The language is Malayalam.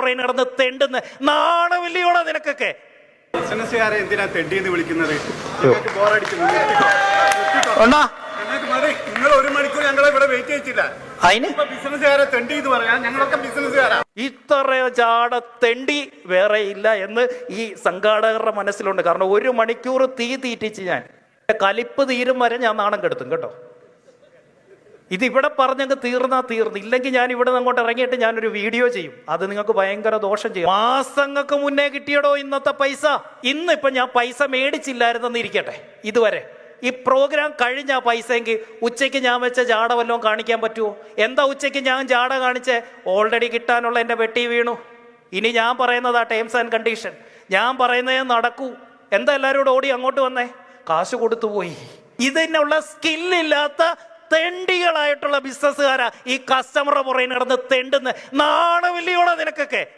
പുറകെ നടന്ന് തെണ്ടുന്ന നാണമില്ലയോടാ നിനക്കൊക്കെ? ബിസിനസ്സുകാരെ എന്തിനാ തെണ്ടിന്ന് വിളിക്കുന്നത്? നിങ്ങൾ 1 മണിക്കൂർ ഞങ്ങളെ ഇവിടെ വെയിറ്റ് ചെയ്യിച്ചില്ല. അതിന് ബിസിനസ്സുകാരെ തെണ്ടി എന്ന് പറയാം. ഞങ്ങളൊക്കെ ബിസിനസ്സുകാരാ. ഇത്ര ചാട തെണ്ടി വേറെ ഇല്ല എന്ന് ഈ സംഘാടകരുടെ മനസ്സിലുണ്ട്. കാരണം 1 മണിക്കൂർ തീ തീറ്റിച്ച് ഞാൻ കലിപ്പ് തീരും വരെ ഞാൻ നാണം കെടുത്തും കേട്ടോ. ഇതിവിടെ പറഞ്ഞങ്ങ് തീർന്നു. ഇല്ലെങ്കിൽ ഞാൻ ഇവിടെ നിന്ന് അങ്ങോട്ട് ഇറങ്ങിയിട്ട് ഞാനൊരു വീഡിയോ ചെയ്യും. അത് നിങ്ങൾക്ക് ഭയങ്കര ദോഷം ചെയ്യും. മാസങ്ങൾക്ക് മുന്നേ കിട്ടിയടോ ഇന്നത്തെ പൈസ. ഇന്നിപ്പം ഞാൻ പൈസ മേടിച്ചില്ലായിരുന്നെന്ന് ഇരിക്കട്ടെ. ഇതുവരെ ഈ പ്രോഗ്രാം കഴിഞ്ഞ പൈസയെങ്കിൽ ഉച്ചയ്ക്ക് ഞാൻ വെച്ച ജാട വല്ലതും കാണിക്കാൻ പറ്റുമോ? എന്താ ഉച്ചയ്ക്ക് ഞാൻ ജാട കാണിച്ചേ? ഓൾറെഡി കിട്ടാനുള്ള എൻ്റെ വെട്ടി വീണു. ഇനി ഞാൻ പറയുന്നതാ ടേംസ് ആൻഡ് കണ്ടീഷൻ. ഞാൻ പറയുന്നതേ നടക്കൂ. എന്താ എല്ലാവരും ഓടി അങ്ങോട്ട് വന്നേ? കാശ് കൊടുത്തു പോയി. ഇതിനുള്ള സ്കില്ലില്ലാത്ത തെണ്ടികളായിട്ടുള്ള ബിസിനസ്സുകാരാ ഈ കസ്റ്റമറുടെ പുറകെ നടന്ന് തെണ്ടുന്ന നാണമില്ലയോടാ നിനക്കൊക്കെ?